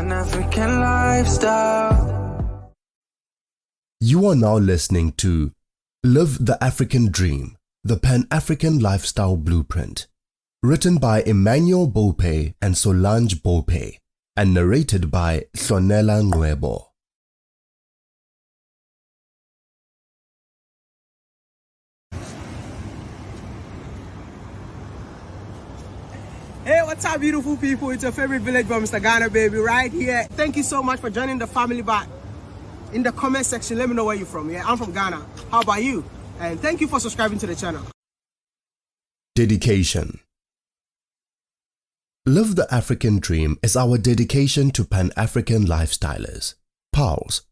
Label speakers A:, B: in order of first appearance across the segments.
A: An African lifestyle.
B: You are now listening to Live the African Dream, the Pan-African Lifestyle Blueprint, written by Emmanuel Bope and Solange Bope, and narrated by Hlonela Ngwebo.
C: Hey, what's up, beautiful people? It's your favorite village boy, Mr. Ghana, baby, right here. Thank you so much for joining the family back. In the comment section, let me know where you're from. Yeah, I'm from Ghana. How about you? And thank you for subscribing to the channel.
B: Dedication. Live the African Dream is our dedication to Pan-African lifestylers, pals.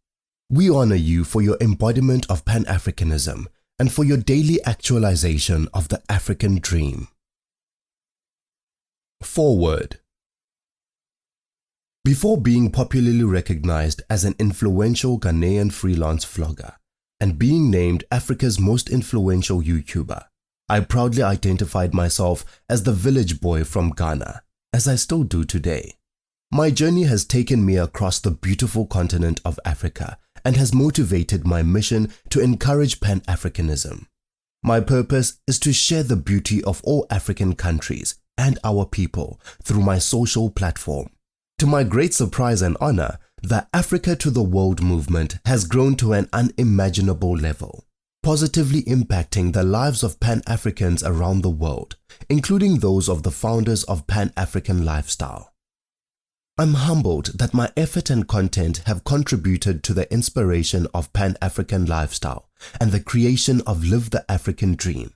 B: We honor you for your embodiment of Pan-Africanism and for your daily actualization of the African dream. Forward. Before being popularly recognized as an influential Ghanaian freelance vlogger and being named Africa's most influential YouTuber, I proudly identified myself as the village boy from Ghana, as I still do today. My journey has taken me across the beautiful continent of Africa and has motivated my mission to encourage Pan-Africanism. My purpose is to share the beauty of all African countries and our people through my social platform. To my great surprise and honor, the Africa to the World movement has grown to an unimaginable level, positively impacting the lives of Pan-Africans around the world, including those of the founders of Pan-African Lifestyle. I'm humbled that my effort and content have contributed to the inspiration of Pan-African Lifestyle and the creation of Live the African Dream.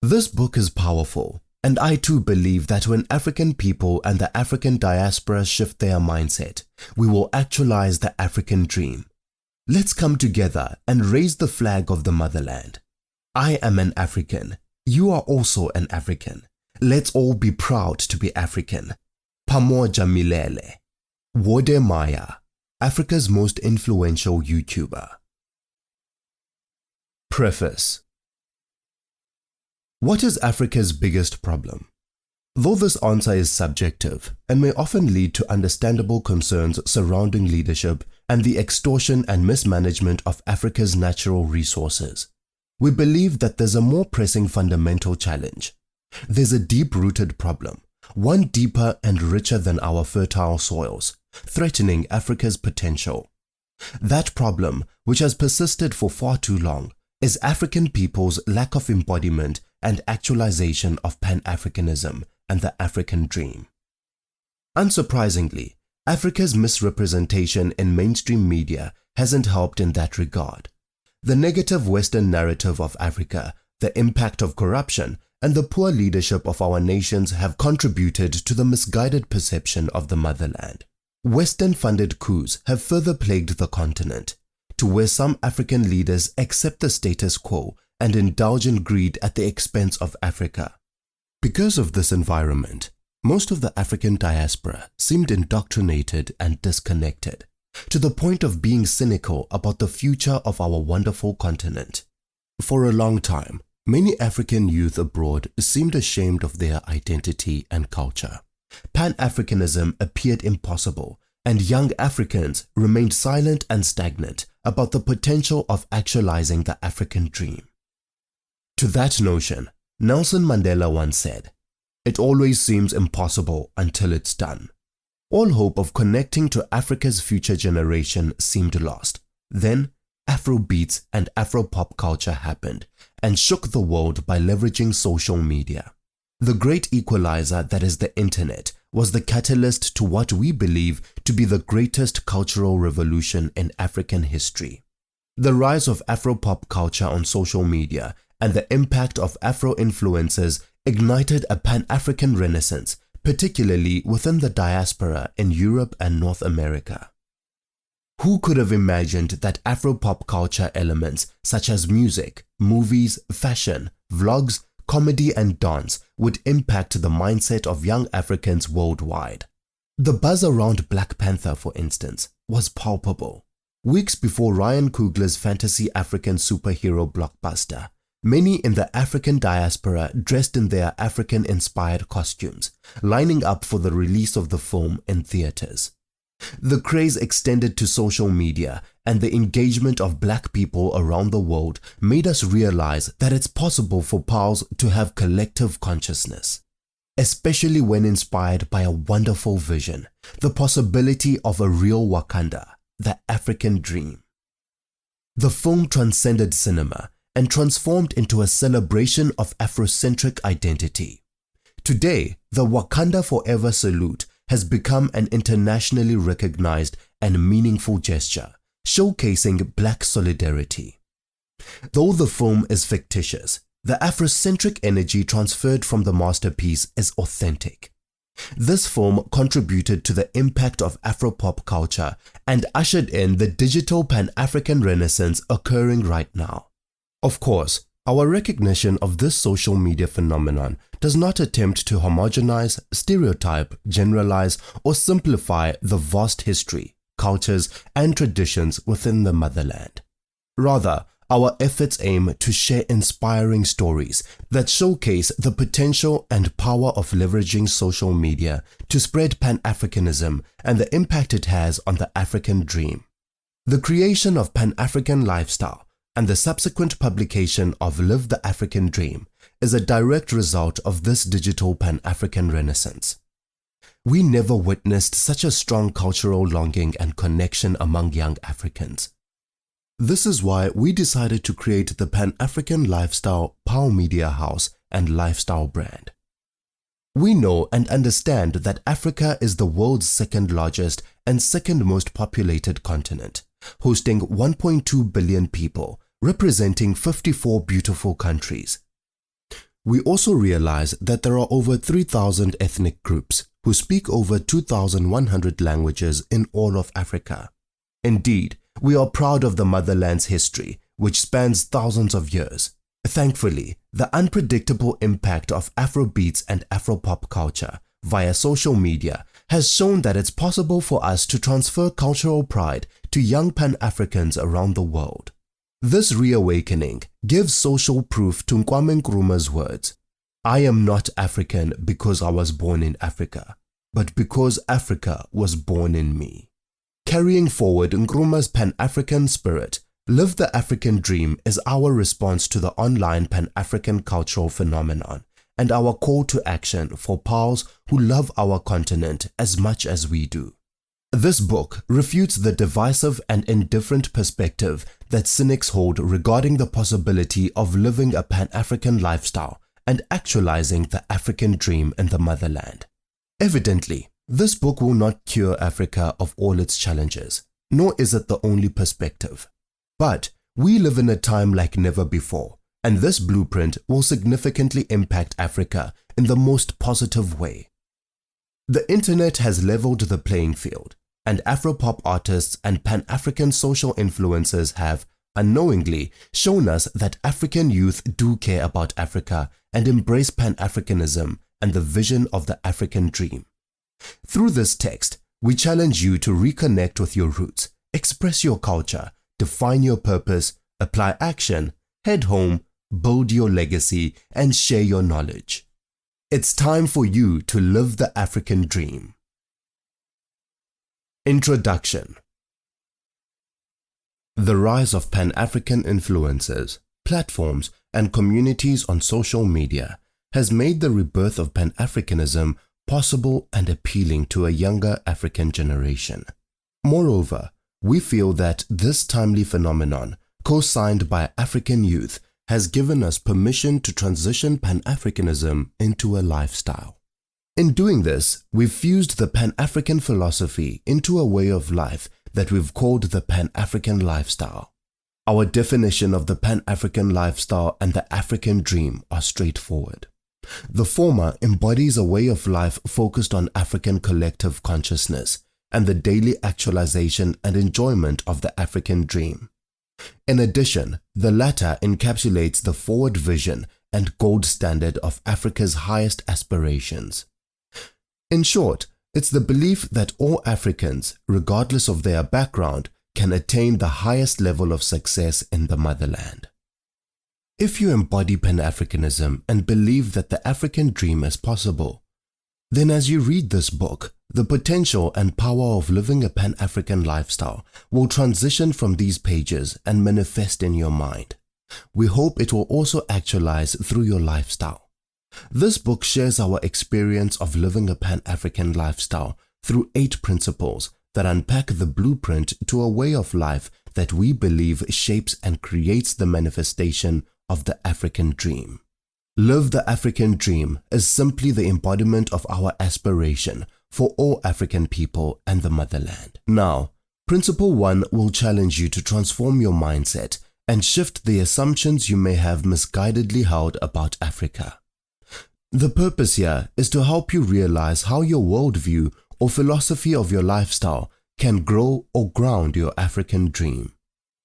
B: This book is powerful, and I too believe that when African people and the African diaspora shift their mindset, we will actualize the African dream. Let's come together and raise the flag of the motherland. I am an African. You are also an African. Let's all be proud to be African. Pamoja Milele. Wode Maya, Africa's most influential YouTuber. Preface. What is Africa's biggest problem? Though this answer is subjective and may often lead to understandable concerns surrounding leadership and the extortion and mismanagement of Africa's natural resources, we believe that there's a more pressing fundamental challenge. There's a deep-rooted problem, one deeper and richer than our fertile soils, threatening Africa's potential. That problem, which has persisted for far too long, is African people's lack of embodiment and actualization of Pan-Africanism and the African dream. Unsurprisingly, Africa's misrepresentation in mainstream media hasn't helped in that regard. The negative Western narrative of Africa, the impact of corruption, and the poor leadership of our nations have contributed to the misguided perception of the motherland. Western-funded coups have further plagued the continent, to where some African leaders accept the status quo and indulge in greed at the expense of Africa. Because of this environment, most of the African diaspora seemed indoctrinated and disconnected, to the point of being cynical about the future of our wonderful continent. For a long time, many African youth abroad seemed ashamed of their identity and culture. Pan-Africanism appeared impossible, and young Africans remained silent and stagnant about the potential of actualizing the African dream. To that notion, Nelson Mandela once said, "It always seems impossible until it's done." All hope of connecting to Africa's future generation seemed lost. Then, Afrobeats and Afro-pop culture happened and shook the world by leveraging social media. The great equalizer that is the internet was the catalyst to what we believe to be the greatest cultural revolution in African history. The rise of Afro-pop culture on social media and the impact of Afro-influencers ignited a Pan-African renaissance, particularly within the diaspora in Europe and North America. Who could have imagined that Afro-pop culture elements such as music, movies, fashion, vlogs, comedy and dance would impact the mindset of young Africans worldwide? The buzz around Black Panther, for instance, was palpable. Weeks before Ryan Coogler's fantasy African superhero blockbuster, many in the African diaspora dressed in their African-inspired costumes, lining up for the release of the film in theaters. The craze extended to social media, and the engagement of Black people around the world made us realize that it's possible for PALs to have collective consciousness, especially when inspired by a wonderful vision, the possibility of a real Wakanda, the African dream. The film transcended cinema and transformed into a celebration of Afrocentric identity. Today, the Wakanda Forever salute has become an internationally recognized and meaningful gesture, showcasing Black solidarity. Though the film is fictitious, the Afrocentric energy transferred from the masterpiece is authentic. This film contributed to the impact of Afropop culture and ushered in the digital Pan-African renaissance occurring right now. Of course, our recognition of this social media phenomenon does not attempt to homogenize, stereotype, generalize, or simplify the vast history, cultures, and traditions within the motherland. Rather, our efforts aim to share inspiring stories that showcase the potential and power of leveraging social media to spread Pan-Africanism and the impact it has on the African dream. The creation of Pan-African Lifestyle and the subsequent publication of Live the African Dream is a direct result of this digital Pan-African renaissance. We never witnessed such a strong cultural longing and connection among young Africans. This is why we decided to create the Pan-African Lifestyle PAL Media House and Lifestyle brand. We know and understand that Africa is the world's second largest and second most populated continent, hosting 1.2 billion people, representing 54 beautiful countries. We also realize that there are over 3,000 ethnic groups who speak over 2,100 languages in all of Africa. Indeed, we are proud of the motherland's history, which spans thousands of years. Thankfully, the unpredictable impact of Afrobeats and Afropop culture via social media has shown that it's possible for us to transfer cultural pride to young Pan-Africans around the world. This reawakening gives social proof to Kwame Nkrumah's words, "I am not African because I was born in Africa, but because Africa was born in me." Carrying forward Nkrumah's Pan-African spirit, Live the African Dream is our response to the online Pan-African cultural phenomenon and our call to action for PALs who love our continent as much as we do. This book refutes the divisive and indifferent perspective that cynics hold regarding the possibility of living a Pan-African lifestyle and actualizing the African dream in the motherland. Evidently, this book will not cure Africa of all its challenges, nor is it the only perspective. But we live in a time like never before, and this blueprint will significantly impact Africa in the most positive way. The internet has leveled the playing field, and Afropop artists and Pan-African social influencers have, unknowingly, shown us that African youth do care about Africa and embrace Pan-Africanism and the vision of the African dream. Through this text, we challenge you to reconnect with your roots, express your culture, define your purpose, apply action, head home, build your legacy, and share your knowledge. It's time for you to live the African dream. Introduction. The rise of Pan-African influencers, platforms, and communities on social media has made the rebirth of Pan-Africanism possible and appealing to a younger African generation. Moreover, we feel that this timely phenomenon, co-signed by African youth, has given us permission to transition Pan-Africanism into a lifestyle. In doing this, we've fused the Pan-African philosophy into a way of life that we've called the Pan-African lifestyle. Our definition of the Pan-African lifestyle and the African dream are straightforward. The former embodies a way of life focused on African collective consciousness and the daily actualization and enjoyment of the African dream. In addition, the latter encapsulates the forward vision and gold standard of Africa's highest aspirations. In short, it's the belief that all Africans, regardless of their background, can attain the highest level of success in the motherland. If you embody Pan-Africanism and believe that the African dream is possible, Then as you read this book, the potential and power of living a Pan-African lifestyle will transition from these pages and manifest in your mind. We hope it will also actualize through your lifestyle. This book shares our experience of living a Pan-African lifestyle through 8 principles that unpack the blueprint to a way of life that we believe shapes and creates the manifestation of the African dream. Live the African Dream is simply the embodiment of our aspiration for all African people and the motherland. Now, Principle 1 will challenge you to transform your mindset and shift the assumptions you may have misguidedly held about Africa. The purpose here is to help you realize how your worldview or philosophy of your lifestyle can grow or ground your African dream.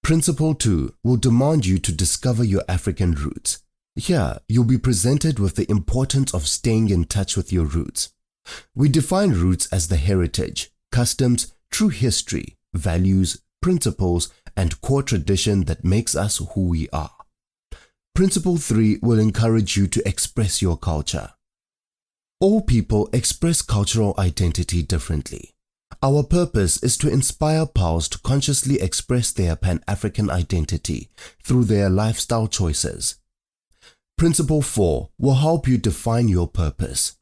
B: Principle 2 will demand you to discover your African roots. Here, you'll be presented with the importance of staying in touch with your roots. We define roots as the heritage, customs, true history, values, principles, and core tradition that makes us who we are. Principle 3 will encourage you to express your culture. All people express cultural identity differently. Our purpose is to inspire pals to consciously express their Pan-African identity through their lifestyle choices. Principle 4 will help you define your purpose,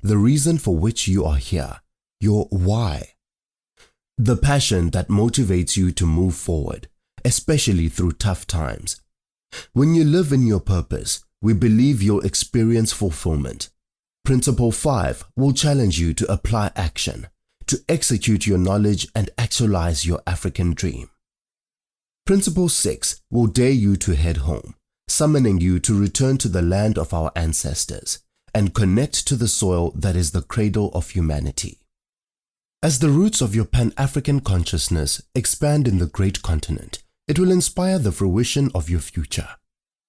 B: the reason for which you are here, your why, the passion that motivates you to move forward, especially through tough times. When you live in your purpose, we believe you'll experience fulfillment. Principle 5 will challenge you to apply action, to execute your knowledge and actualize your African dream. Principle 6 will dare you to head home, summoning you to return to the land of our ancestors and connect to the soil that is the cradle of humanity. As the roots of your Pan-African consciousness expand in the great continent, it will inspire the fruition of your future.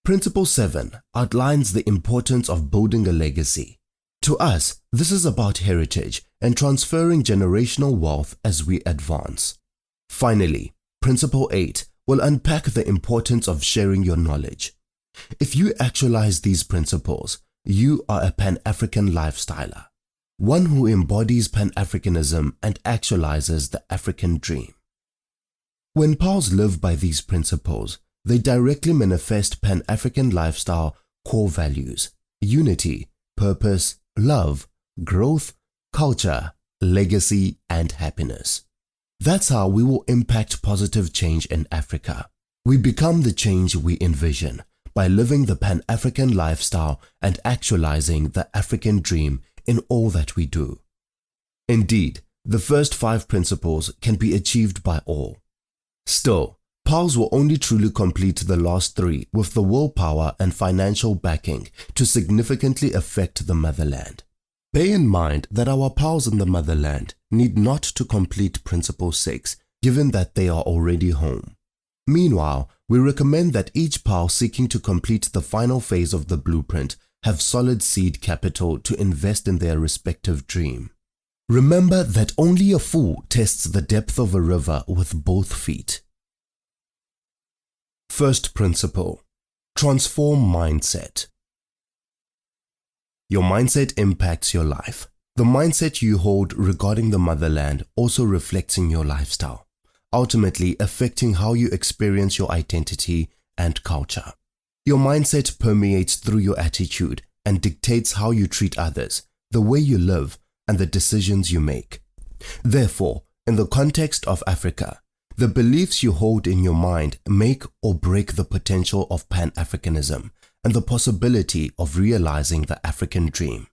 B: Principle 7 outlines the importance of building a legacy. To us, this is about heritage and transferring generational wealth as we advance. Finally, Principle 8 will unpack the importance of sharing your knowledge. If you actualize these principles, you are a Pan-African lifestyler, one who embodies Pan-Africanism and actualizes the African dream. When pals live by these principles, they directly manifest Pan-African lifestyle core values: unity, purpose, love, growth, culture, legacy, and happiness. That's how we will impact positive change in Africa. We become the change we envision by living the Pan-African lifestyle and actualizing the African dream in all that we do. Indeed, the first 5 principles can be achieved by all. Still, pals will only truly complete the last 3 with the willpower and financial backing to significantly affect the motherland. Bear in mind that our pals in the motherland need not to complete Principle 6, given that they are already home. Meanwhile, we recommend that each pal seeking to complete the final phase of the blueprint have solid seed capital to invest in their respective dream. Remember that only a fool tests the depth of a river with both feet. First principle: transform mindset. Your mindset impacts your life. The mindset you hold regarding the motherland also reflects in your lifestyle, ultimately affecting how you experience your identity and culture. Your mindset permeates through your attitude and dictates how you treat others, the way you live, and the decisions you make. Therefore, in the context of Africa, the beliefs you hold in your mind make or break the potential of Pan-Africanism and the possibility of realizing the African dream.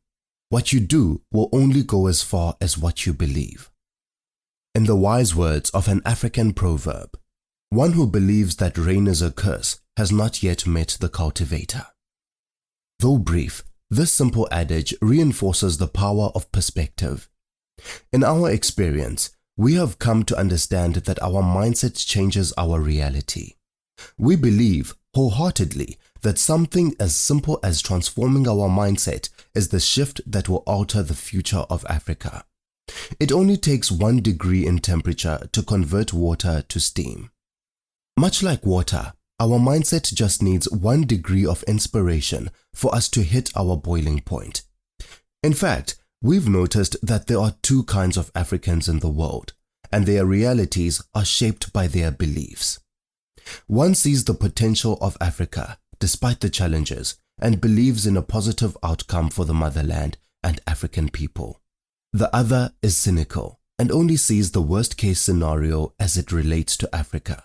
B: What you do will only go as far as what you believe. In the wise words of an African proverb, one who believes that rain is a curse has not yet met the cultivator. Though brief, this simple adage reinforces the power of perspective. In our experience, we have come to understand that our mindset changes our reality. We believe wholeheartedly that something as simple as transforming our mindset is the shift that will alter the future of Africa. It only takes 1 degree in temperature to convert water to steam. Much like water, our mindset just needs 1 degree of inspiration for us to hit our boiling point. In fact, we've noticed that there are two kinds of Africans in the world, and their realities are shaped by their beliefs. One sees the potential of Africa despite the challenges and believes in a positive outcome for the motherland and African people. The other is cynical and only sees the worst-case scenario as it relates to Africa.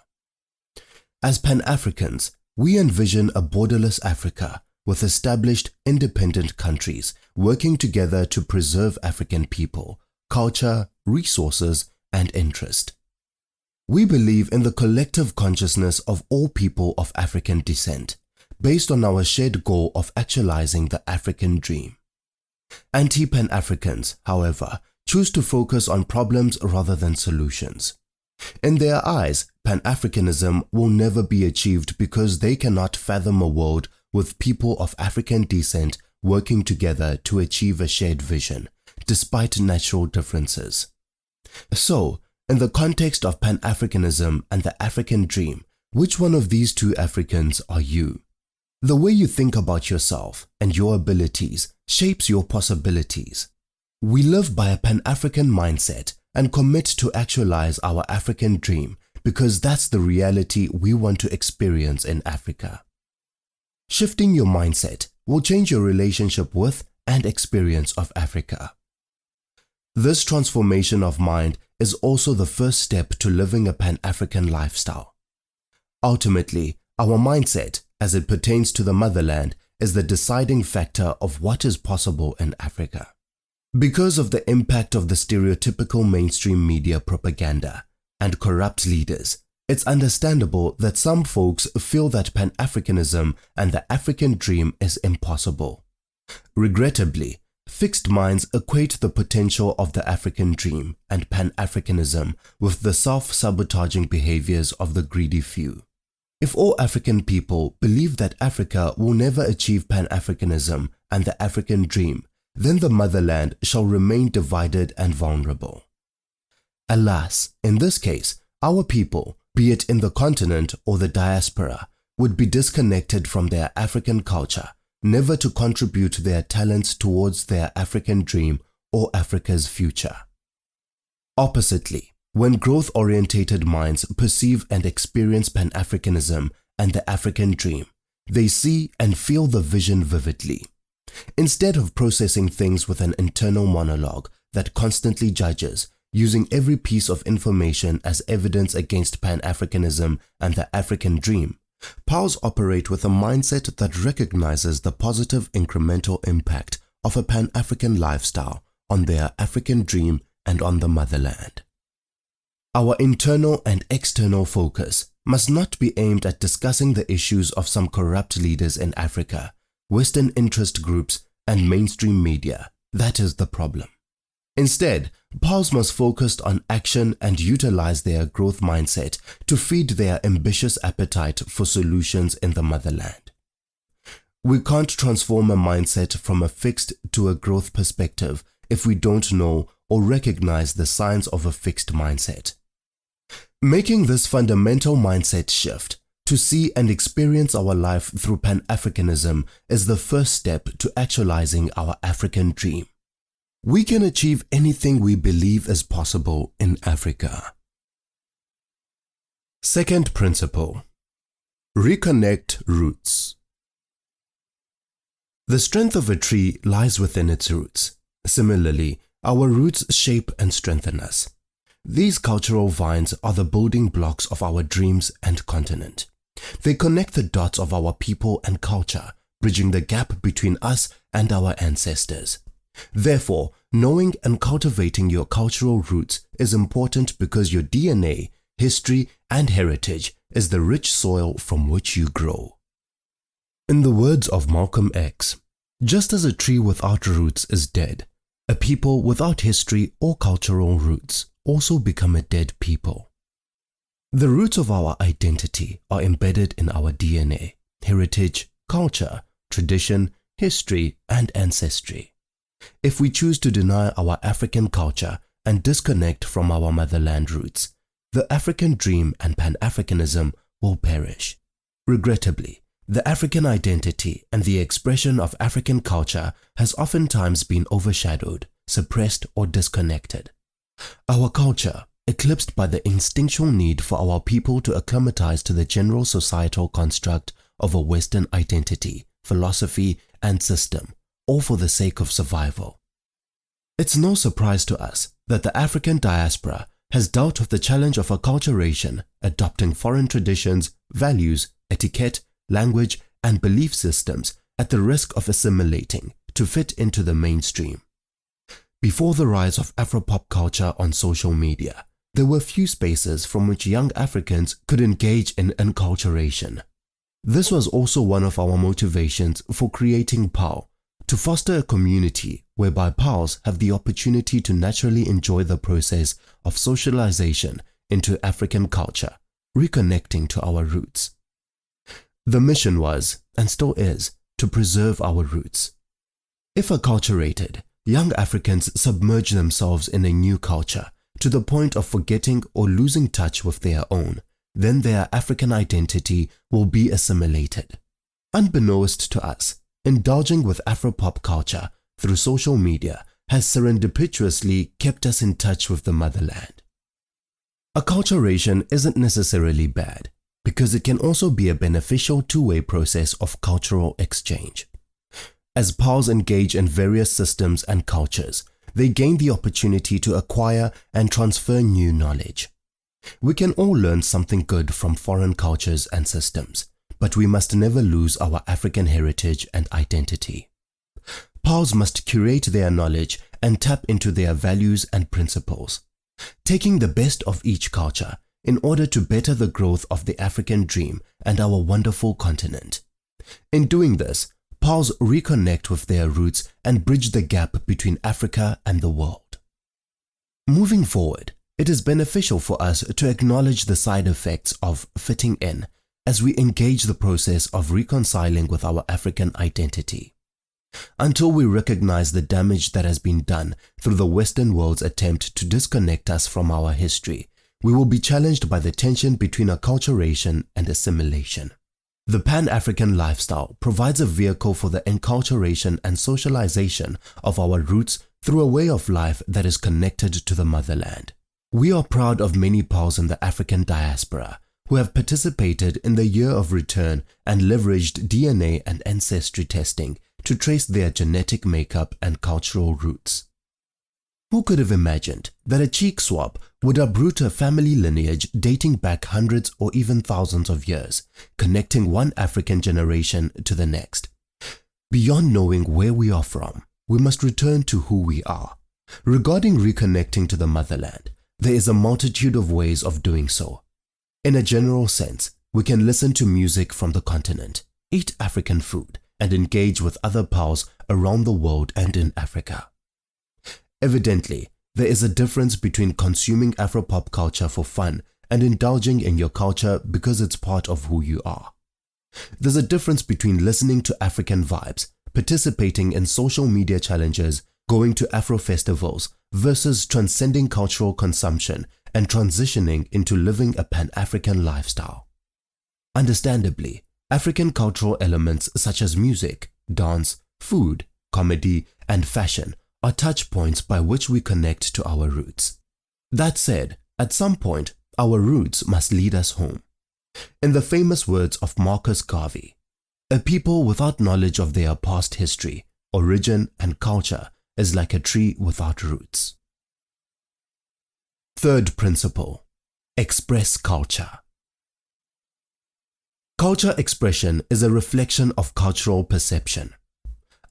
B: As Pan-Africans, we envision a borderless Africa with established independent countries working together to preserve African people, culture, resources, and interest. We believe in the collective consciousness of all people of African descent, based on our shared goal of actualizing the African dream. Anti-Pan-Africans, however, choose to focus on problems rather than solutions. In their eyes, Pan-Africanism will never be achieved because they cannot fathom a world with people of African descent working together to achieve a shared vision, despite natural differences. So, in the context of Pan-Africanism and the African dream, which one of these two Africans are you? The way you think about yourself and your abilities shapes your possibilities. We live by a Pan-African mindset and commit to actualize our African dream because that's the reality we want to experience in Africa. Shifting your mindset will change your relationship with and experience of Africa. This transformation of mind is also the first step to living a Pan-African lifestyle. Ultimately, our mindset, as it pertains to the motherland, is the deciding factor of what is possible in Africa. Because of the impact of the stereotypical mainstream media propaganda and corrupt leaders, it's understandable that some folks feel that Pan-Africanism and the African dream is impossible. Regrettably, fixed minds equate the potential of the African dream and Pan-Africanism with the self-sabotaging behaviors of the greedy few. If all African people believe that Africa will never achieve Pan-Africanism and the African dream, then the motherland shall remain divided and vulnerable. Alas, in this case, our people, be it in the continent or the diaspora, would be disconnected from their African culture, never to contribute their talents towards their African dream or Africa's future. Oppositely, when growth-orientated minds perceive and experience Pan-Africanism and the African dream, they see and feel the vision vividly. Instead of processing things with an internal monologue that constantly judges, using every piece of information as evidence against Pan-Africanism and the African dream, POWs operate with a mindset that recognizes the positive incremental impact of a Pan-African lifestyle on their African dream and on the motherland. Our internal and external focus must not be aimed at discussing the issues of some corrupt leaders in Africa, Western interest groups, and mainstream media. That is the problem. Instead, POWs must focus on action and utilize their growth mindset to feed their ambitious appetite for solutions in the motherland. We can't transform a mindset from a fixed to a growth perspective if we don't know or recognize the signs of a fixed mindset. Making this fundamental mindset shift to see and experience our life through Pan-Africanism is the first step to actualizing our African dream. We can achieve anything we believe is possible in Africa. Second principle: Reconnect Roots. The strength of a tree lies within its roots. Similarly, our roots shape and strengthen us. These cultural vines are the building blocks of our dreams and continent. They connect the dots of our people and culture, bridging the gap between us and our ancestors. Therefore, knowing and cultivating your cultural roots is important because your DNA, history, and heritage is the rich soil from which you grow. In the words of Malcolm X, just as a tree without roots is dead, a people without history or cultural roots also become a dead people. The roots of our identity are embedded in our DNA, heritage, culture, tradition, history, and ancestry. If we choose to deny our African culture and disconnect from our motherland roots, the African dream and Pan-Africanism will perish. Regrettably, the African identity and the expression of African culture has oftentimes been overshadowed, suppressed, or disconnected. Our culture, eclipsed by the instinctual need for our people to acclimatize to the general societal construct of a Western identity, philosophy, and system, all for the sake of survival. It's no surprise to us that the African diaspora has dealt with the challenge of acculturation, adopting foreign traditions, values, etiquette, language, and belief systems at the risk of assimilating to fit into the mainstream. Before the rise of Afropop culture on social media, there were few spaces from which young Africans could engage in enculturation. This was also one of our motivations for creating PAL, to foster a community whereby PALs have the opportunity to naturally enjoy the process of socialization into African culture, reconnecting to our roots. The mission was, and still is, to preserve our roots. If acculturated, young Africans submerge themselves in a new culture to the point of forgetting or losing touch with their own, then their African identity will be assimilated. Unbeknownst to us, indulging with Afropop culture through social media has serendipitously kept us in touch with the motherland. Acculturation isn't necessarily bad, because it can also be a beneficial two-way process of cultural exchange. As PALs engage in various systems and cultures, they gain the opportunity to acquire and transfer new knowledge. We can all learn something good from foreign cultures and systems, but we must never lose our African heritage and identity. PALs must curate their knowledge and tap into their values and principles, taking the best of each culture in order to better the growth of the African dream and our wonderful continent. In doing this, PALs reconnect with their roots and bridge the gap between Africa and the world. Moving forward, it is beneficial for us to acknowledge the side effects of fitting in as we engage the process of reconciling with our African identity. Until we recognize the damage that has been done through the Western world's attempt to disconnect us from our history, we will be challenged by the tension between acculturation and assimilation. The Pan-African lifestyle provides a vehicle for the enculturation and socialization of our roots through a way of life that is connected to the motherland. We are proud of many PALs in the African diaspora who have participated in the Year of Return and leveraged DNA and ancestry testing to trace their genetic makeup and cultural roots. Who could have imagined that a cheek swab would uproot a family lineage dating back hundreds or even thousands of years, connecting one African generation to the next? Beyond knowing where we are from, we must return to who we are. Regarding reconnecting to the motherland, there is a multitude of ways of doing so. In a general sense, we can listen to music from the continent, eat African food, and engage with other PALs around the world and in Africa. Evidently, there is a difference between consuming Afropop culture for fun and indulging in your culture because it's part of who you are. There's a difference between listening to African vibes, participating in social media challenges, going to Afro festivals, versus transcending cultural consumption and transitioning into living a Pan-African lifestyle. Understandably, African cultural elements such as music, dance, food, comedy, and fashion are touch points by which we connect to our roots. That said, at some point, our roots must lead us home. In the famous words of Marcus Garvey, a people without knowledge of their past history, origin, and culture is like a tree without roots. Third principle, express culture. Culture expression is a reflection of cultural perception.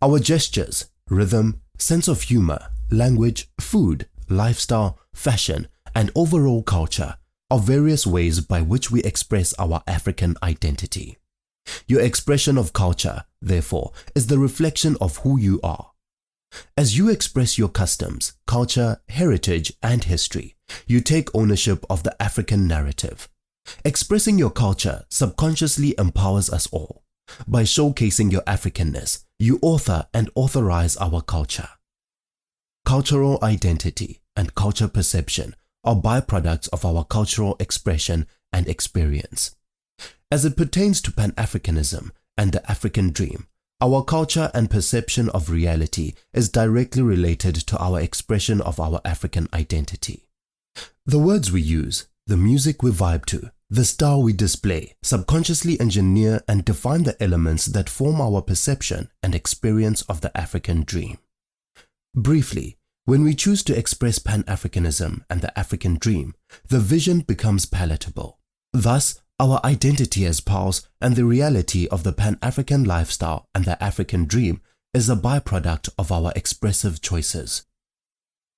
B: Our gestures, rhythm, sense of humor, language, food, lifestyle, fashion, and overall culture are various ways by which we express our African identity. Your expression of culture, therefore, is the reflection of who you are. As you express your customs, culture, heritage, and history, you take ownership of the African narrative. Expressing your culture subconsciously empowers us all. By showcasing your Africanness, you author and authorize our culture. Cultural identity and culture perception are byproducts of our cultural expression and experience. As it pertains to Pan-Africanism, and the African dream, our culture and perception of reality is directly related to our expression of our African identity. The words we use, the music we vibe to, the style we display, subconsciously engineer and define the elements that form our perception and experience of the African dream. Briefly, when we choose to express Pan-Africanism and the African dream, the vision becomes palatable. Thus, our identity as PALs and the reality of the Pan-African lifestyle and the African dream is a byproduct of our expressive choices.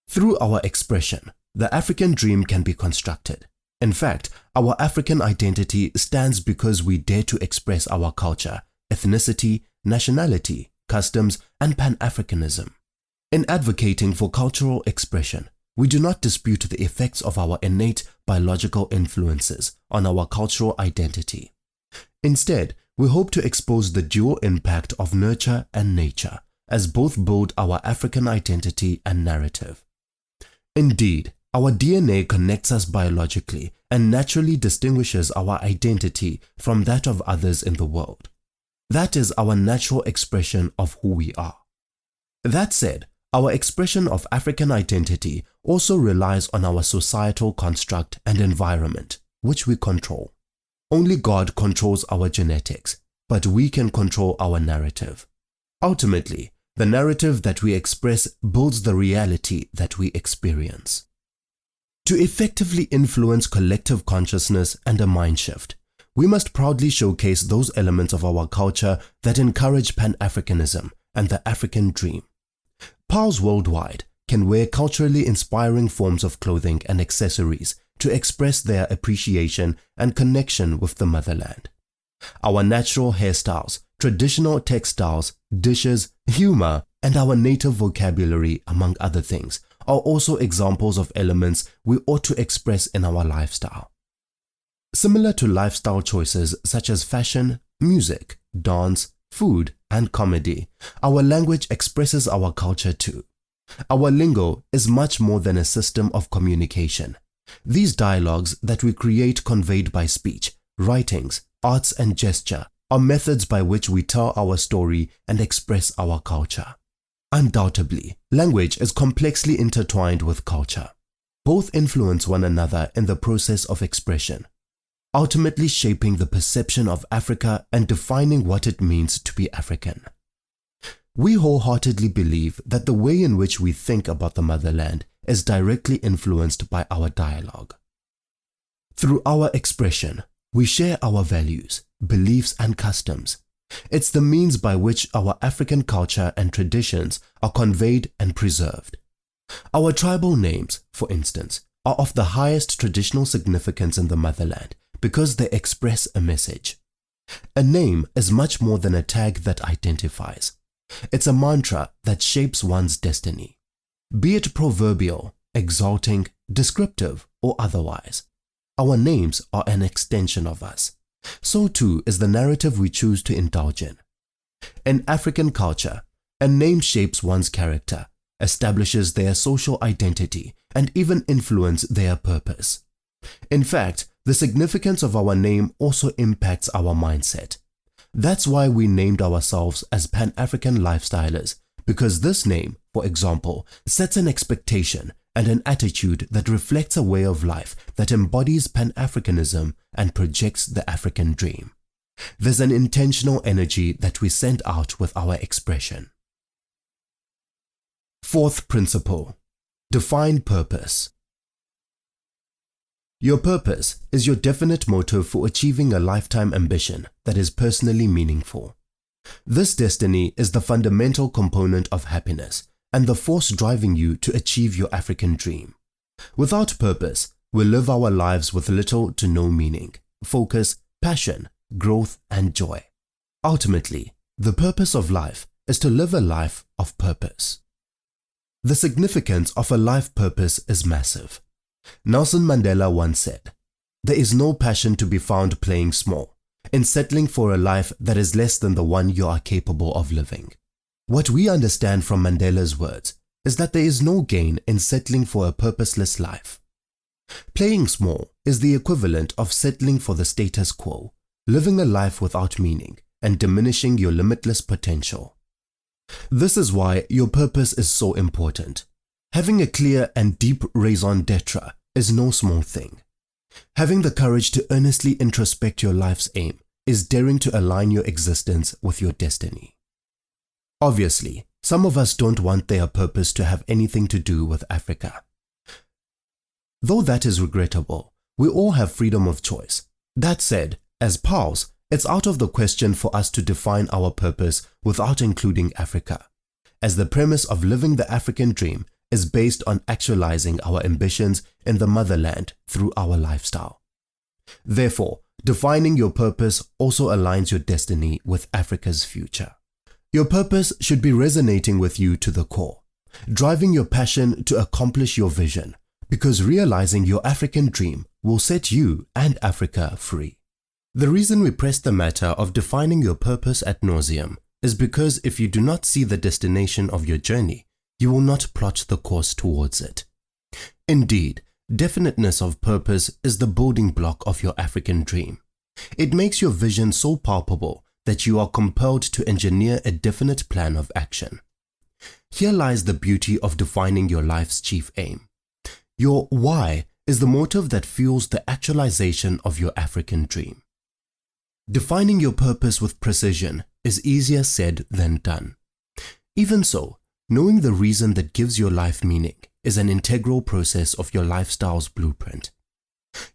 B: Through our expression, the African dream can be constructed. In fact, our African identity stands because we dare to express our culture, ethnicity, nationality, customs, and Pan-Africanism. In advocating for cultural expression, we do not dispute the effects of our innate biological influences on our cultural identity. Instead, we hope to expose the dual impact of nurture and nature, as both build our African identity and narrative. Indeed, our DNA connects us biologically and naturally distinguishes our identity from that of others in the world. That is our natural expression of who we are. That said, our expression of African identity also relies on our societal construct and environment, which we control. Only God controls our genetics, but we can control our narrative. Ultimately, the narrative that we express builds the reality that we experience. To effectively influence collective consciousness and a mind shift, we must proudly showcase those elements of our culture that encourage Pan-Africanism and the African dream. PALs worldwide can wear culturally inspiring forms of clothing and accessories to express their appreciation and connection with the motherland. Our natural hairstyles, traditional textiles, dishes, humor, and our native vocabulary, among other things, are also examples of elements we ought to express in our lifestyle. Similar to lifestyle choices such as fashion, music, dance, food, and comedy, our language expresses our culture too. Our lingo is much more than a system of communication. These dialogues that we create conveyed by speech, writings, arts, and gesture are methods by which we tell our story and express our culture. Undoubtedly, language is complexly intertwined with culture. Both influence one another in the process of expression, ultimately shaping the perception of Africa and defining what it means to be African. We wholeheartedly believe that the way in which we think about the motherland is directly influenced by our dialogue. Through our expression, we share our values, beliefs, and customs. It's the means by which our African culture and traditions are conveyed and preserved. Our tribal names, for instance, are of the highest traditional significance in the motherland because they express a message. A name is much more than a tag that identifies. It's a mantra that shapes one's destiny. Be it proverbial, exalting, descriptive, or otherwise, our names are an extension of us. So too is the narrative we choose to indulge in. In African culture, a name shapes one's character, establishes their social identity, and even influences their purpose. In fact, the significance of our name also impacts our mindset. That's why we named ourselves as Pan-African lifestylers, because this name, for example, sets an expectation and an attitude that reflects a way of life that embodies Pan-Africanism and projects the African dream. There's an intentional energy that we send out with our expression. Fourth principle: define purpose. Your purpose is your definite motive for achieving a lifetime ambition that is personally meaningful. This destiny is the fundamental component of happiness and the force driving you to achieve your African dream. Without purpose, we live our lives with little to no meaning, focus, passion, growth, and joy. Ultimately, the purpose of life is to live a life of purpose. The significance of a life purpose is massive. Nelson Mandela once said, "There is no passion to be found playing small, in settling for a life that is less than the one you are capable of living." What we understand from Mandela's words is that there is no gain in settling for a purposeless life. Playing small is the equivalent of settling for the status quo, living a life without meaning, and diminishing your limitless potential. This is why your purpose is so important. Having a clear and deep raison d'etre is no small thing. Having the courage to earnestly introspect your life's aim is daring to align your existence with your destiny. Obviously, some of us don't want their purpose to have anything to do with Africa. Though that is regrettable, we all have freedom of choice. That said, as pals, it's out of the question for us to define our purpose without including Africa, as the premise of living the African dream is based on actualizing our ambitions in the motherland through our lifestyle. Therefore, defining your purpose also aligns your destiny with Africa's future. Your purpose should be resonating with you to the core, driving your passion to accomplish your vision, because realizing your African dream will set you and Africa free. The reason we press the matter of defining your purpose ad nauseum is because if you do not see the destination of your journey, you will not plot the course towards it. Indeed, definiteness of purpose is the building block of your African dream. It makes your vision so palpable that you are compelled to engineer a definite plan of action. Here lies the beauty of defining your life's chief aim. Your why is the motive that fuels the actualization of your African dream. Defining your purpose with precision is easier said than done. Even so, knowing the reason that gives your life meaning is an integral process of your lifestyle's blueprint.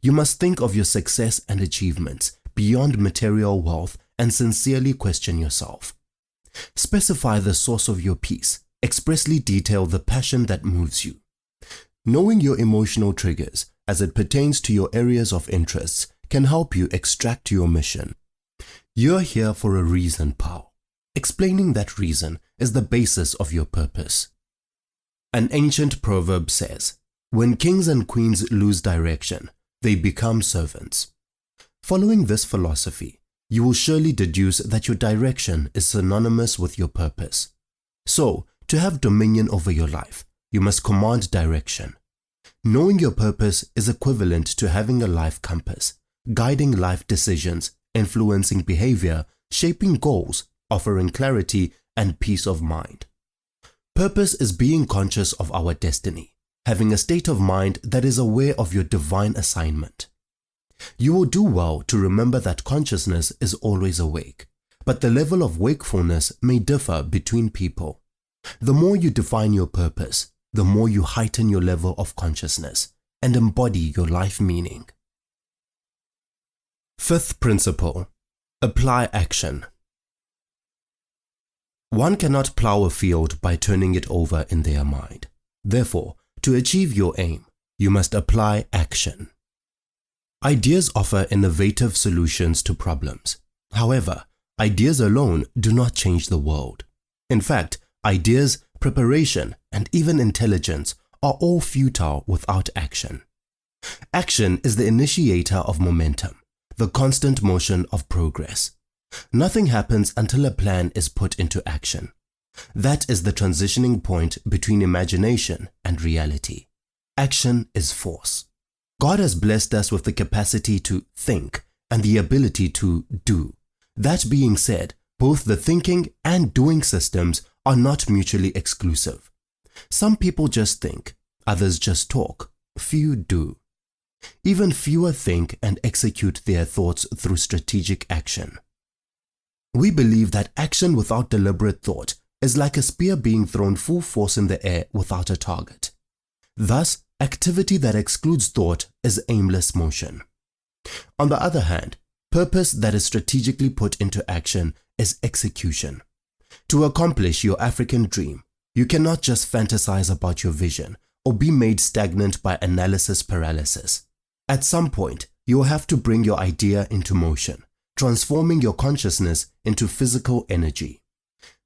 B: You must think of your success and achievements beyond material wealth and sincerely question yourself. Specify the source of your peace, expressly detail the passion that moves you. Knowing your emotional triggers as it pertains to your areas of interest can help you extract your mission. You're here for a reason, pal. Explaining that reason is the basis of your purpose. An ancient proverb says, "When kings and queens lose direction, they become servants." Following this philosophy, you will surely deduce that your direction is synonymous with your purpose. So, to have dominion over your life, you must command direction. Knowing your purpose is equivalent to having a life compass, guiding life decisions, influencing behavior, shaping goals, offering clarity and peace of mind. Purpose is being conscious of our destiny, having a state of mind that is aware of your divine assignment. You will do well to remember that consciousness is always awake, but the level of wakefulness may differ between people. The more you define your purpose, the more you heighten your level of consciousness and embody your life meaning. Fifth principle: apply action. One cannot plow a field by turning it over in their mind. Therefore, to achieve your aim, you must apply action. Ideas offer innovative solutions to problems. However, ideas alone do not change the world. In fact, ideas, preparation, and even intelligence are all futile without action. Action is the initiator of momentum, the constant motion of progress. Nothing happens until a plan is put into action. That is the transitioning point between imagination and reality. Action is force. God has blessed us with the capacity to think and the ability to do. That being said, both the thinking and doing systems are not mutually exclusive. Some people just think, others just talk, few do. Even fewer think and execute their thoughts through strategic action. We believe that action without deliberate thought is like a spear being thrown full force in the air without a target. Thus, activity that excludes thought is aimless motion. On the other hand, purpose that is strategically put into action is execution. To accomplish your African dream, you cannot just fantasize about your vision or be made stagnant by analysis paralysis. At some point, you will have to bring your idea into motion, transforming your consciousness into physical energy,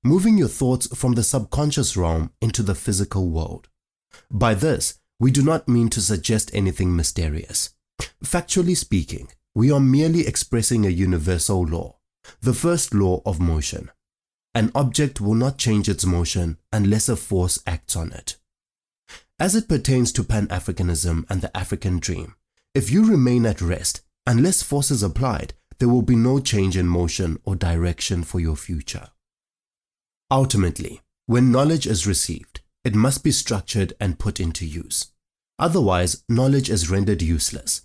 B: moving your thoughts from the subconscious realm into the physical world. By this, we do not mean to suggest anything mysterious. Factually speaking, we are merely expressing a universal law, the first law of motion. An object will not change its motion unless a force acts on it. As it pertains to Pan-Africanism and the African dream, if you remain at rest, unless force is applied, there will be no change in motion or direction for your future. Ultimately, when knowledge is received, it must be structured and put into use. Otherwise, knowledge is rendered useless.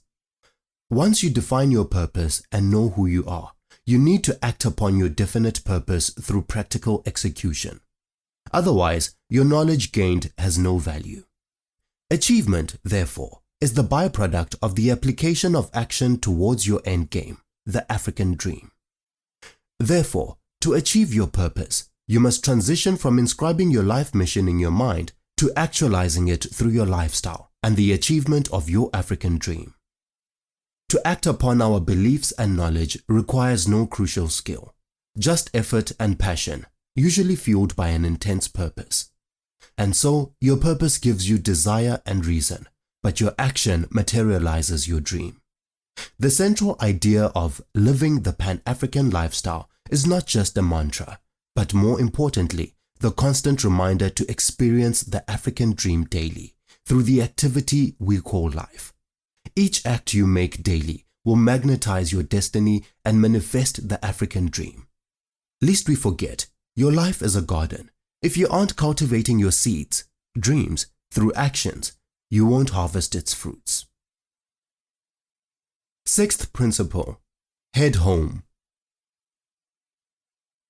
B: Once you define your purpose and know who you are, you need to act upon your definite purpose through practical execution. Otherwise, your knowledge gained has no value. Achievement, therefore, is the byproduct of the application of action towards your end game, the African dream. Therefore, to achieve your purpose, you must transition from inscribing your life mission in your mind to actualizing it through your lifestyle and the achievement of your African dream. To act upon our beliefs and knowledge requires no crucial skill, just effort and passion, usually fueled by an intense purpose. And so, your purpose gives you desire and reason, but your action materializes your dream. The central idea of living the Pan-African lifestyle is not just a mantra, but more importantly, the constant reminder to experience the African dream daily through the activity we call life. Each act you make daily will magnetize your destiny and manifest the African dream. Lest we forget, your life is a garden. If you aren't cultivating your seeds, dreams, through actions, you won't harvest its fruits. Sixth principle, head home.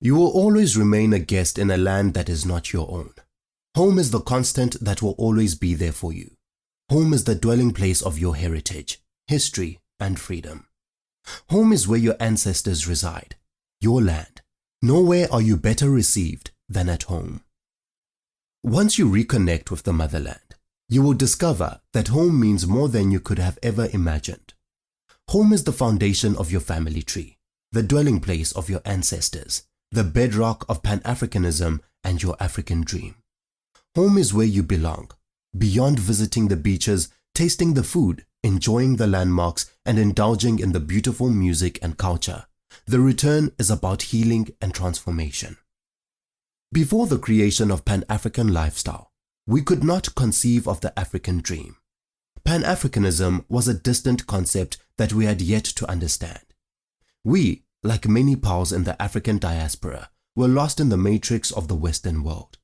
B: You will always remain a guest in a land that is not your own. Home is the constant that will always be there for you. Home is the dwelling place of your heritage, history, and freedom. Home is where your ancestors reside, your land. Nowhere are you better received than at home. Once you reconnect with the motherland, you will discover that home means more than you could have ever imagined. Home is the foundation of your family tree, the dwelling place of your ancestors, the bedrock of Pan-Africanism and your African dream. Home is where you belong, beyond visiting the beaches, tasting the food, enjoying the landmarks, and indulging in the beautiful music and culture. The return is about healing and transformation. Before the creation of Pan-African lifestyle, we could not conceive of the African dream. Pan-Africanism was a distant concept that we had yet to understand. We, like many pals in the African diaspora, were lost in the matrix of the Western world.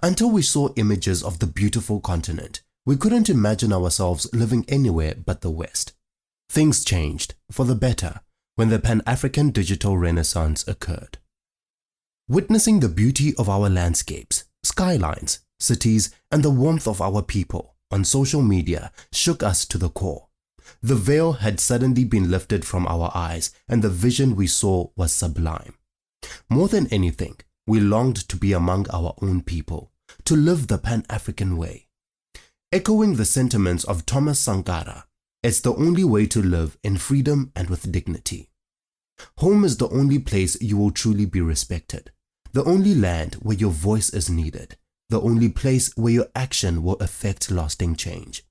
B: Until we saw images of the beautiful continent, we couldn't imagine ourselves living anywhere but the West. Things changed, for the better, when the Pan-African digital renaissance occurred. Witnessing the beauty of our landscapes, skylines, cities, and the warmth of our people on social media shook us to the core. The veil had suddenly been lifted from our eyes, and the vision we saw was sublime. More than anything, we longed to be among our own people, to live the Pan-African way. Echoing the sentiments of Thomas Sankara, it's the only way to live in freedom and with dignity. Home is the only place you will truly be respected, the only land where your voice is needed, the only place where your action will affect lasting change.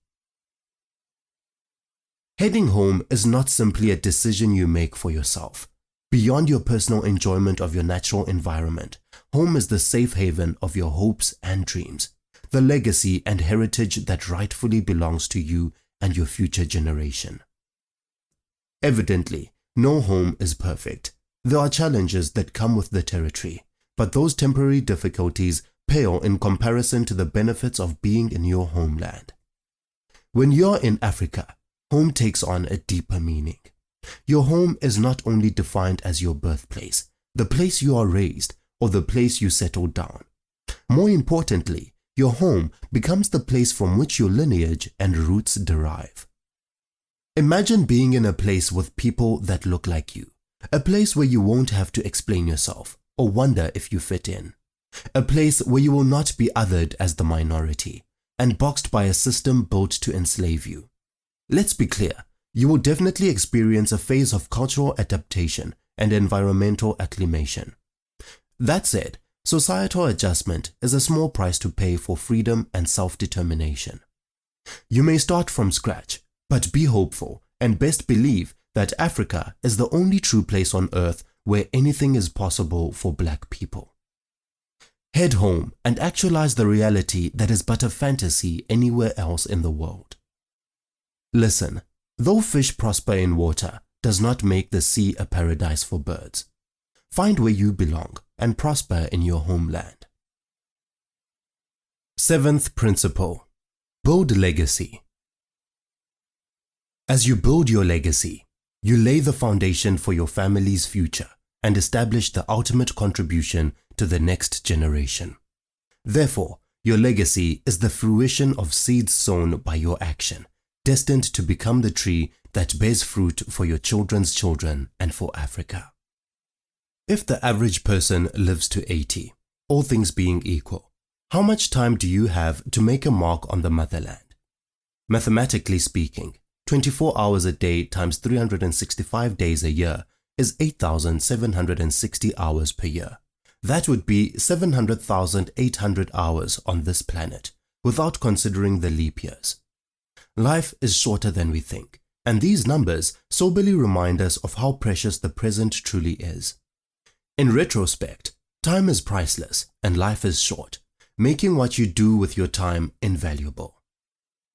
B: Heading home is not simply a decision you make for yourself. Beyond your personal enjoyment of your natural environment, home is the safe haven of your hopes and dreams, the legacy and heritage that rightfully belongs to you and your future generation. Evidently, no home is perfect. There are challenges that come with the territory, but those temporary difficulties pale in comparison to the benefits of being in your homeland. When you're in Africa, home takes on a deeper meaning. Your home is not only defined as your birthplace, the place you are raised, or the place you settle down. More importantly, your home becomes the place from which your lineage and roots derive. Imagine being in a place with people that look like you, a place where you won't have to explain yourself or wonder if you fit in, a place where you will not be othered as the minority and boxed by a system built to enslave you. Let's be clear, you will definitely experience a phase of cultural adaptation and environmental acclimation. That said, societal adjustment is a small price to pay for freedom and self-determination. You may start from scratch, but be hopeful and best believe that Africa is the only true place on earth where anything is possible for Black people. Head home and actualize the reality that is but a fantasy anywhere else in the world. Listen, though fish prosper in water, does not make the sea a paradise for birds. Find where you belong and prosper in your homeland. Seventh principle: build legacy. As you build your legacy, you lay the foundation for your family's future and establish the ultimate contribution to the next generation. Therefore, your legacy is the fruition of seeds sown by your action, destined to become the tree that bears fruit for your children's children and for Africa. If the average person lives to 80, all things being equal, how much time do you have to make a mark on the motherland? Mathematically speaking, 24 hours a day times 365 days a year is 8,760 hours per year. That would be 700,800 hours on this planet, without considering the leap years. Life is shorter than we think, and these numbers soberly remind us of how precious the present truly is. In retrospect, time is priceless and life is short, making what you do with your time invaluable.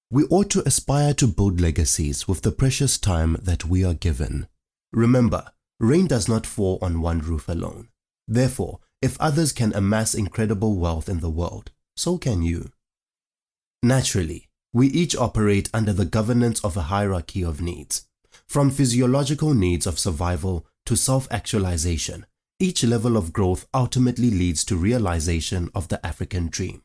B: We ought to aspire to build legacies with the precious time that we are given. Remember, rain does not fall on one roof alone. Therefore, if others can amass incredible wealth in the world, so can you. Naturally, we each operate under the governance of a hierarchy of needs. From physiological needs of survival to self-actualization, each level of growth ultimately leads to realization of the African dream.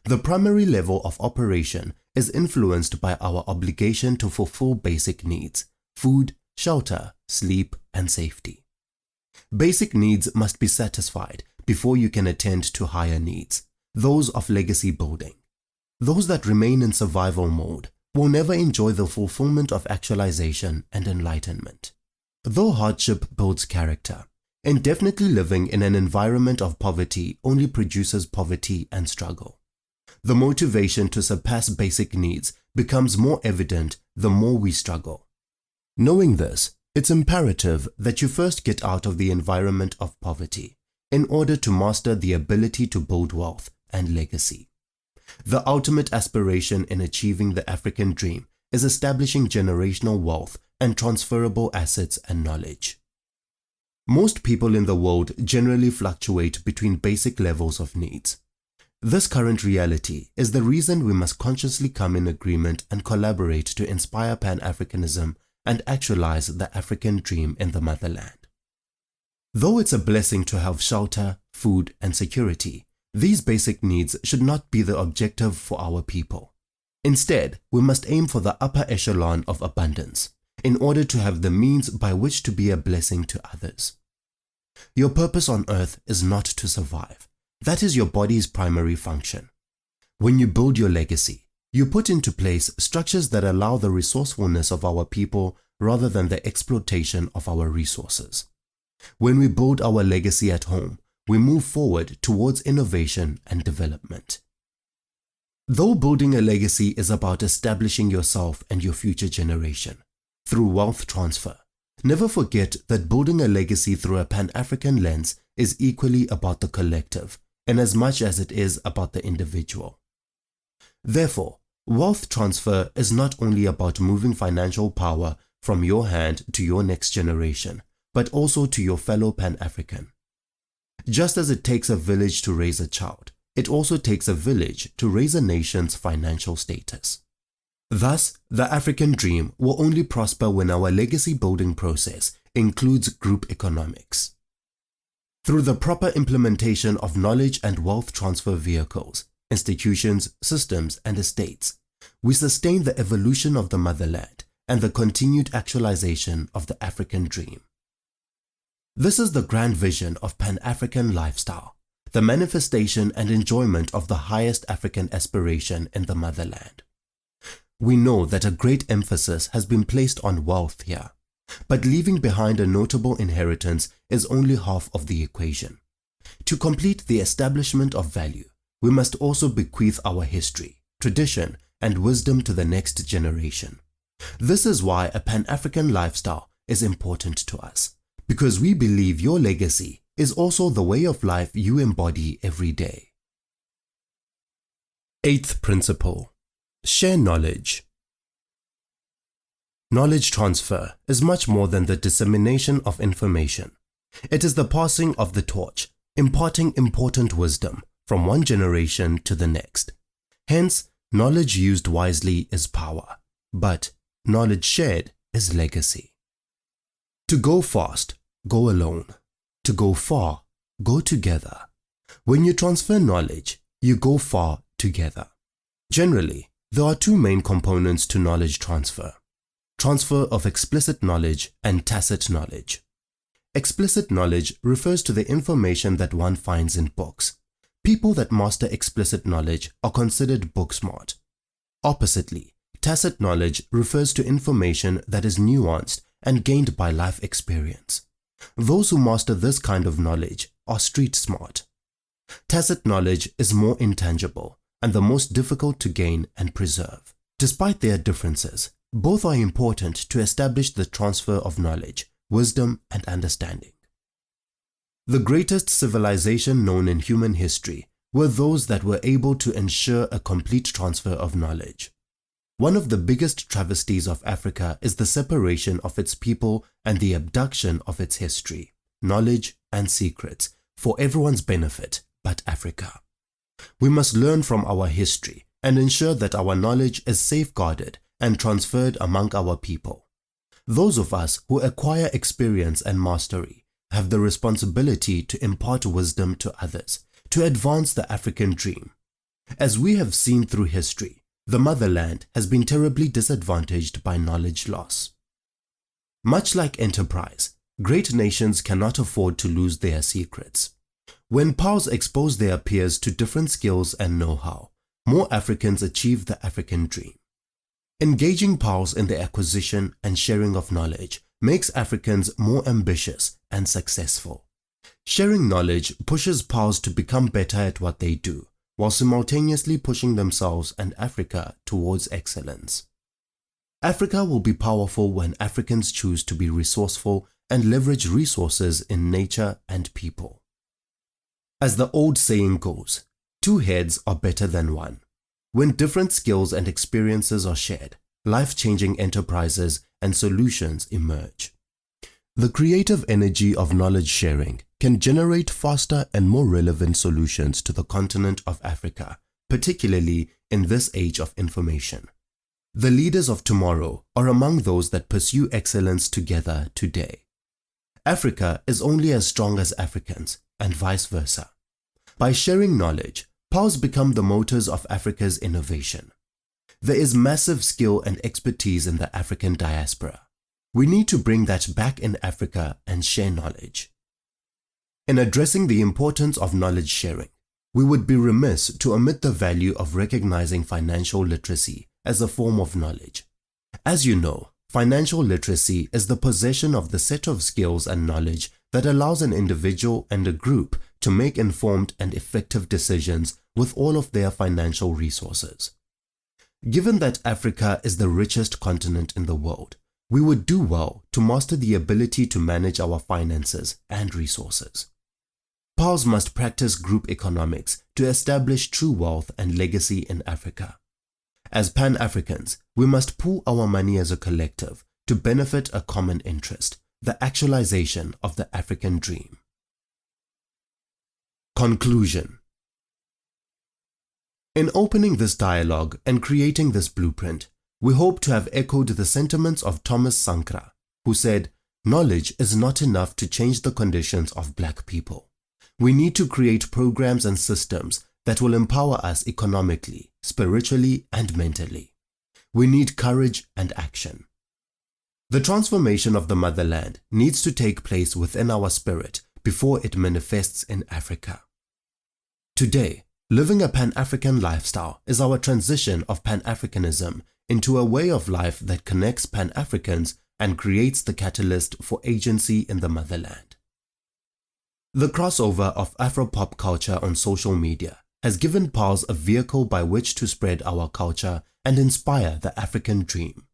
B: The primary level of operation is influenced by our obligation to fulfill basic needs: food, shelter, sleep, and safety. Basic needs must be satisfied before you can attend to higher needs, those of legacy building. Those that remain in survival mode will never enjoy the fulfillment of actualization and enlightenment. Though hardship builds character, indefinitely living in an environment of poverty only produces poverty and struggle. The motivation to surpass basic needs becomes more evident the more we struggle. Knowing this, it's imperative that you first get out of the environment of poverty in order to master the ability to build wealth and legacy. The ultimate aspiration in achieving the African dream is establishing generational wealth and transferable assets and knowledge. Most people in the world generally fluctuate between basic levels of needs. This current reality is the reason we must consciously come in agreement and collaborate to inspire Pan-Africanism and actualize the African dream in the motherland. Though it's a blessing to have shelter, food, and security, these basic needs should not be the objective for our people. Instead, we must aim for the upper echelon of abundance in order to have the means by which to be a blessing to others. Your purpose on earth is not to survive. That is your body's primary function. When you build your legacy, you put into place structures that allow the resourcefulness of our people rather than the exploitation of our resources. When we build our legacy at home, we move forward towards innovation and development. Though building a legacy is about establishing yourself and your future generation through wealth transfer, never forget that building a legacy through a Pan-African lens is equally about the collective, in as much as it is about the individual. Therefore, wealth transfer is not only about moving financial power from your hand to your next generation, but also to your fellow Pan-African. Just as it takes a village to raise a child, it also takes a village to raise a nation's financial status. Thus, the African dream will only prosper when our legacy building process includes group economics. Through the proper implementation of knowledge and wealth transfer vehicles, institutions, systems, and estates, we sustain the evolution of the motherland and the continued actualization of the African dream. This is the grand vision of Pan-African lifestyle, the manifestation and enjoyment of the highest African aspiration in the motherland. We know that a great emphasis has been placed on wealth here, but leaving behind a notable inheritance is only half of the equation. To complete the establishment of value, we must also bequeath our history, tradition, and wisdom to the next generation. This is why a Pan-African lifestyle is important to us, because we believe your legacy is also the way of life you embody every day. Eighth principle: share knowledge. Knowledge transfer is much more than the dissemination of information. It is the passing of the torch, imparting important wisdom from one generation to the next. Hence, knowledge used wisely is power, but knowledge shared is legacy. To go fast, go alone. To go far, go together. When you transfer knowledge, you go far together. Generally, there are two main components to knowledge transfer: transfer of explicit knowledge and tacit knowledge. Explicit knowledge refers to the information that one finds in books. People that master explicit knowledge are considered book smart. Oppositely, tacit knowledge refers to information that is nuanced and gained by life experience. Those who master this kind of knowledge are street smart. Tacit knowledge is more intangible and the most difficult to gain and preserve. Despite their differences, both are important to establish the transfer of knowledge, wisdom, and understanding. The greatest civilization known in human history were those that were able to ensure a complete transfer of knowledge. One of the biggest travesties of Africa is the separation of its people and the abduction of its history, knowledge, and secrets for everyone's benefit but Africa. We must learn from our history and ensure that our knowledge is safeguarded and transferred among our people. Those of us who acquire experience and mastery have the responsibility to impart wisdom to others, to advance the African dream. As we have seen through history, the motherland has been terribly disadvantaged by knowledge loss. Much like enterprise, great nations cannot afford to lose their secrets. When powers expose their peers to different skills and know-how, more Africans achieve the African dream. Engaging powers in the acquisition and sharing of knowledge makes Africans more ambitious and successful. Sharing knowledge pushes powers to become better at what they do, while simultaneously pushing themselves and Africa towards excellence. Africa will be powerful when Africans choose to be resourceful and leverage resources in nature and people. As the old saying goes, 2 heads are better than 1. When different skills and experiences are shared, life-changing enterprises and solutions emerge. The creative energy of knowledge sharing can generate faster and more relevant solutions to the continent of Africa, particularly in this age of information. The leaders of tomorrow are among those that pursue excellence together today. Africa is only as strong as Africans, and vice versa. By sharing knowledge, powers become the motors of Africa's innovation. There is massive skill and expertise in the African diaspora. We need to bring that back in Africa and share knowledge. In addressing the importance of knowledge sharing, we would be remiss to omit the value of recognizing financial literacy as a form of knowledge. As you know, financial literacy is the possession of the set of skills and knowledge that allows an individual and a group to make informed and effective decisions with all of their financial resources. Given that Africa is the richest continent in the world, we would do well to master the ability to manage our finances and resources. Powers must practice group economics to establish true wealth and legacy in Africa. As Pan-Africans, we must pool our money as a collective to benefit a common interest, the actualization of the African dream. Conclusion. In opening this dialogue and creating this blueprint, we hope to have echoed the sentiments of Thomas Sankara, who said, "Knowledge is not enough to change the conditions of Black people. We need to create programs and systems that will empower us economically, spiritually, and mentally. We need courage and action." The transformation of the motherland needs to take place within our spirit before it manifests in Africa. Today, living a Pan-African lifestyle is our transition of Pan-Africanism into a way of life that connects Pan-Africans and creates the catalyst for agency in the motherland. The crossover of Afro-pop culture on social media has given powers a vehicle by which to spread our culture and inspire the African dream.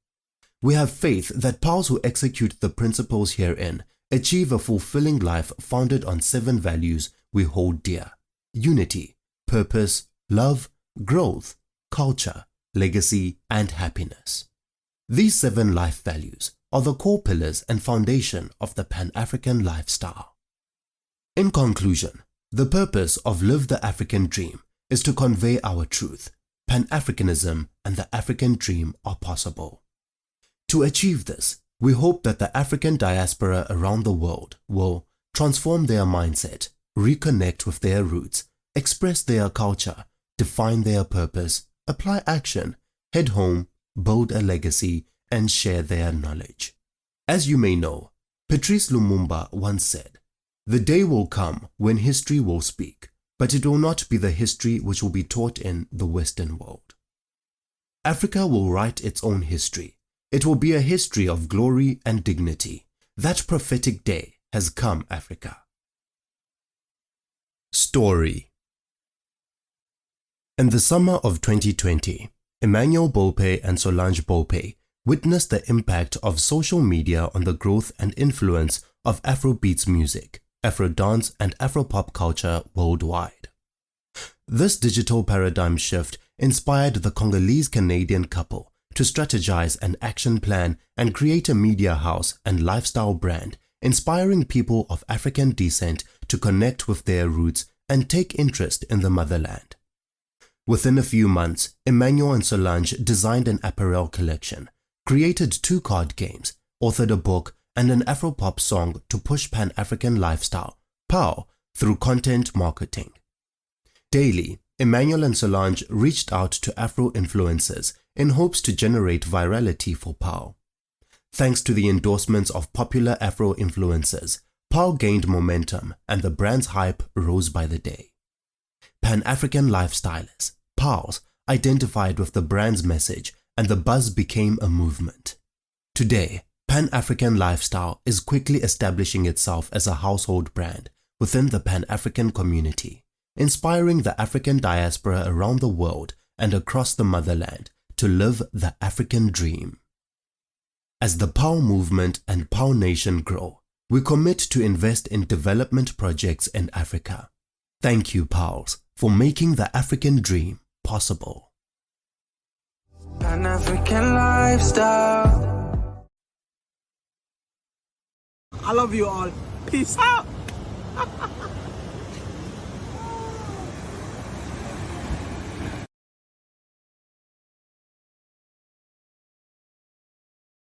B: We have faith that powers who execute the principles herein achieve a fulfilling life founded on 7 values we hold dear: unity, purpose, love, growth, culture, legacy, and happiness. These 7 life values are the core pillars and foundation of the Pan-African lifestyle. In conclusion, the purpose of Live the African Dream is to convey our truth. Pan-Africanism and the African dream are possible. To achieve this, we hope that the African diaspora around the world will transform their mindset, reconnect with their roots, express their culture, define their purpose, apply action, head home, build a legacy, and share their knowledge. As you may know, Patrice Lumumba once said, "The day will come when history will speak, but it will not be the history which will be taught in the Western world." Africa will write its own history. It will be a history of glory and dignity. That prophetic day has come, Africa. Story. In the summer of 2020, Emmanuel Bolpe and Solange Bolpe witnessed the impact of social media on the growth and influence of Afrobeats music, Afrodance and Afropop culture worldwide. This digital paradigm shift inspired the Congolese-Canadian couple to strategize an action plan and create a media house and lifestyle brand, inspiring people of African descent to connect with their roots and take interest in the motherland. Within a few months, Emmanuel and Solange designed an apparel collection, created 2 card games, authored a book, and an Afropop song to push Pan-African lifestyle, POW, through content marketing. Daily, Emmanuel and Solange reached out to Afro influencers in hopes to generate virality for POW. Thanks to the endorsements of popular Afro influencers, POW gained momentum and the brand's hype rose by the day. Pan-African lifestylists, POWs, identified with the brand's message and the buzz became a movement. Today, Pan-African lifestyle is quickly establishing itself as a household brand within the Pan-African community, inspiring the African diaspora around the world and across the motherland to live the African dream. As the POW movement and POW Nation grow, we commit to invest in development projects in Africa. Thank you, POWs, for making the African dream possible.
A: Pan-African lifestyle.
C: I love you all. Peace out.